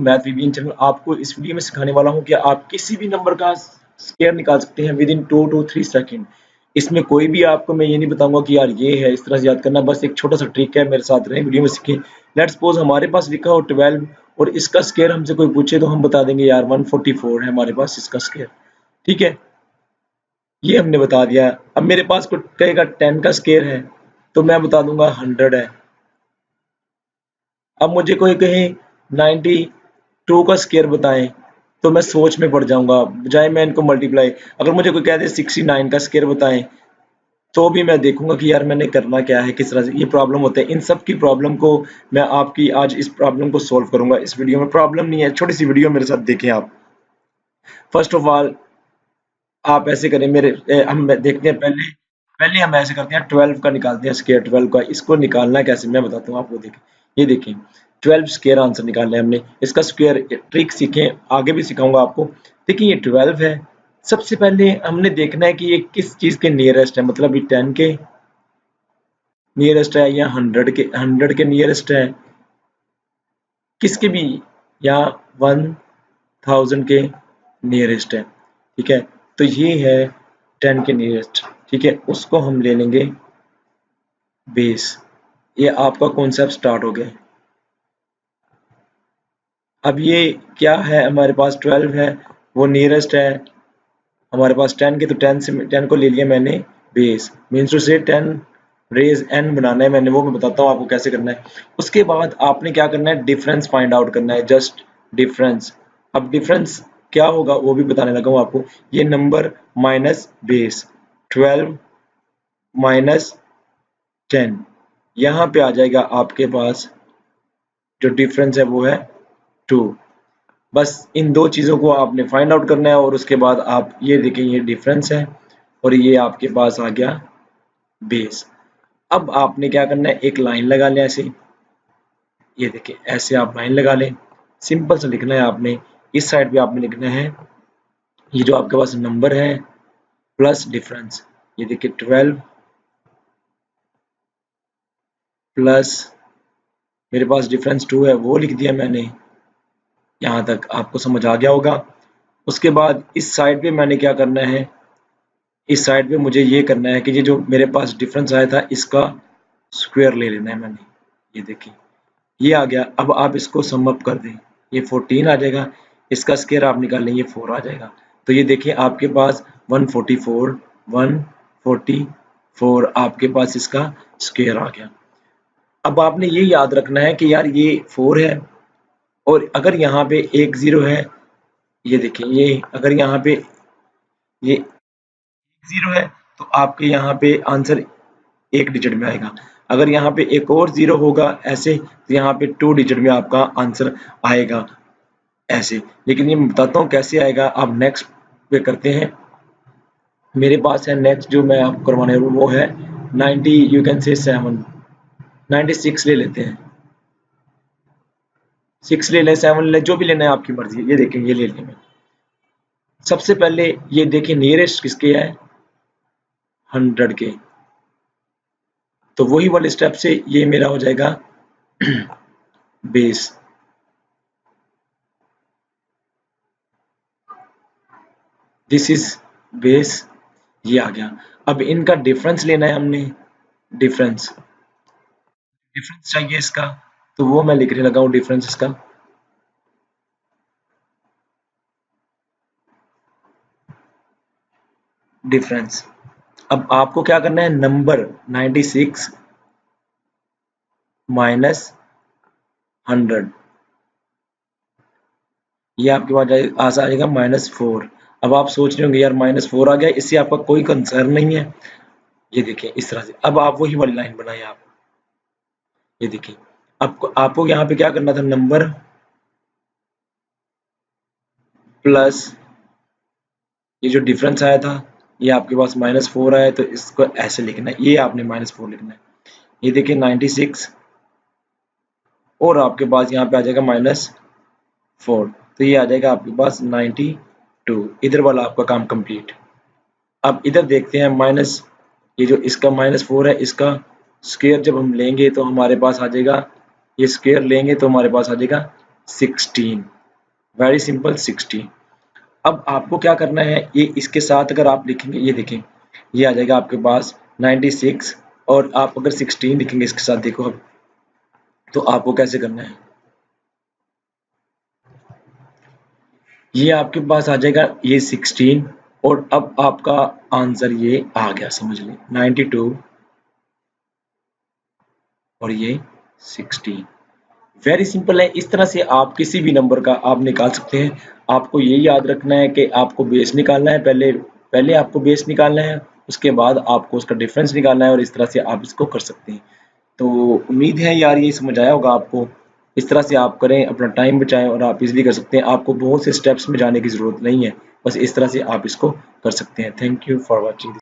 Math VVN channel. आपको इस video में सिखाने वाला हूं कि आप किसी भी नंबर का स्क्वायर निकाल सकते हैं विद इन 2 to 3 सेकंड। इसमें कोई भी आपको मैं ये नहीं बताऊंगा कि यार ये है, इस तरह से याद करना, बस एक छोटा सा ट्रिक है, मेरे साथ रहें, वीडियो में सीखें। लेट्स सपोज हमारे पास लिखा हो 12 और इसका स्क्वायर हमसे कोई पूछे तो हम बता देंगे यार 144 है हमारे पास इसका स्क्वायर। ठीक है, ये हमने बता दिया। अब मेरे पास कोई कहेगा 10 का स्क्वायर है तो मैं बता दूंगा 100 है। अब मुझे कोई कहे 92 का स्क्वायर बताएं तो मैं सोच में पड़ जाऊंगा, बजाय मैं इनको मल्टीप्लाई। अगर मुझे कोई कह दे 69 का स्क्वायर बताएं तो भी मैं देखूंगा कि यार मैंने करना क्या है, किस तरह से ये प्रॉब्लम होते हैं। इन सब की प्रॉब्लम को मैं आपकी आज इस प्रॉब्लम को सॉल्व करूंगा इस वीडियो में। प्रॉब्लम नहीं है, छोटी सी वीडियो मेरे साथ देखें आप। फर्स्ट ऑफ ऑल आप ऐसे करें, हम देखते हैं पहले पहले हम ऐसे करते हैं 12 का निकालते हैं स्क्वायर। 12 का इसको निकालना है कैसे मैं बताता हूँ आपको। देखें, ये देखें 12 स्क्वायर आंसर निकालना है हमने। इसका स्क्वायर ट्रिक सीखें, आगे भी सिखाऊंगा आपको। देखिए ये 12 है। सबसे पहले हमने देखना है कि ये किस चीज के नियरेस्ट है, मतलब ये 10 के नियरेस्ट है या 100 के नियरेस्ट है, किसके भी, या 1000 के नियरेस्ट है। ठीक है, तो ये है 10 के नियरेस्ट। ठीक है, उसको हम ले लेंगे बेस। ये आपका कॉन्सेप्ट स्टार्ट हो गया। अब ये क्या है, हमारे पास 12 है, वो नियरेस्ट है हमारे पास 10 के, तो 10 से 10 को ले लिया मैंने बेस। मीन्स टू से 10 रेज n बनाना है मैंने, वो मैं बताता हूँ आपको कैसे करना है। उसके बाद आपने क्या करना है, डिफरेंस फाइंड आउट करना है, जस्ट डिफरेंस। अब डिफरेंस क्या होगा वो भी बताने लगा हूँ आपको। ये नंबर माइनस बेस 12 माइनस 10, यहाँ पे आ जाएगा आपके पास जो डिफरेंस है वो है 2। बस इन दो चीज़ों को आपने फाइंड आउट करना है और उसके बाद आप ये देखें ये डिफरेंस है और ये आपके पास आ गया बेस। अब आपने क्या करना है, एक लाइन लगा लें ऐसे। ये देखिए ऐसे आप लाइन लगा लें, सिंपल से लिखना है आपने। इस साइड पे आपने लिखना है ये जो आपके पास नंबर है प्लस डिफरेंस। ये देखिए 12 प्लस मेरे पास डिफरेंस 2 है, वो लिख दिया मैंने। यहाँ तक आपको समझ आ गया होगा। उसके बाद इस साइड पे मैंने क्या करना है, इस साइड पे मुझे ये करना है कि ये जो मेरे पास डिफरेंस आया था इसका स्क्वायर ले लेना है मैंने। ये देखिए ये आ गया। अब आप इसको सम अप कर दें, ये 14 आ जाएगा, इसका स्क्वायर आप निकाल लें, ये 4 आ जाएगा। तो ये देखिए आपके पास 144 आपके पास इसका स्क्वायर आ गया। अब आपने ये याद रखना है कि यार ये 4 है और अगर यहाँ पे एक 0 है, ये देखिए ये अगर यहाँ पे ये 0 है तो आपके यहाँ पे आंसर एक डिजिट में आएगा। अगर यहाँ पे एक और 0 होगा ऐसे तो यहाँ पे 2 डिजिट में आपका आंसर आएगा ऐसे। लेकिन ये मैं बताता हूँ कैसे आएगा, आप नेक्स्ट पे करते हैं। मेरे पास है नेक्स्ट जो मैं आपको करवाने वो है 90, यू कैन से 7, 96 ले लेते हैं। 6 ले लें, 7 ले, जो भी लेना है आपकी मर्जी है। ये देखें ये ले लें। सबसे पहले ये देखिए नियरेस्ट किसके है, 100 के, तो वही वाले स्टेप से ये मेरा हो जाएगा बेस। दिस इज बेस, ये आ गया। अब इनका डिफरेंस लेना है हमने, डिफरेंस डिफरेंस चाहिए इसका, तो वो मैं लिखने लगा हूं डिफरेंस इसका। डिफरेंस अब आपको क्या करना है, नंबर 96 माइनस 100, ये आपके पास आ जाएगा -4। अब आप सोच रहे होंगे यार -4 आ गया, इससे आपका कोई कंसर्न नहीं है। ये देखिए इस तरह से। अब आप वही वाली लाइन बनाए आप। ये देखिए आपको यहाँ पे क्या करना था, नंबर प्लस ये जो डिफरेंस आया था, ये आपके पास -4 आया, तो इसको ऐसे लिखना है, ये आपने -4 लिखना है। ये देखिए 96 और आपके पास यहाँ पे आ जाएगा -4, तो ये आ जाएगा आपके पास 92। इधर वाला आपका काम कंप्लीट। अब इधर देखते हैं माइनस, ये जो इसका -4 है इसका स्क्वायर जब हम लेंगे तो हमारे पास आ जाएगा, ये स्क्वायर लेंगे तो हमारे पास आ जाएगा 16। Very simple 60। अब आपको क्या करना है, ये इसके साथ अगर आप लिखेंगे, ये देखें ये आ जाएगा आपके पास 96, और आप अगर 16 लिखेंगे इसके साथ, देखो अब तो आपको कैसे करना है, ये आपके पास आ जाएगा ये 16, और अब आपका आंसर ये आ गया, समझ लें 92 और ये 16। वेरी सिंपल है। इस तरह से आप किसी भी नंबर का आप निकाल सकते हैं। आपको ये याद रखना है कि आपको बेस निकालना है, पहले पहले आपको बेस निकालना है, उसके बाद आपको उसका डिफरेंस निकालना है, और इस तरह से आप इसको कर सकते हैं। तो उम्मीद है यार ये समझ आया होगा आपको। इस तरह से आप करें, अपना टाइम बचाएं और आप इजीली कर सकते हैं। आपको बहुत से स्टेप्स में जाने की ज़रूरत नहीं है, बस इस तरह से आप इसको कर सकते हैं। Thank you for watching.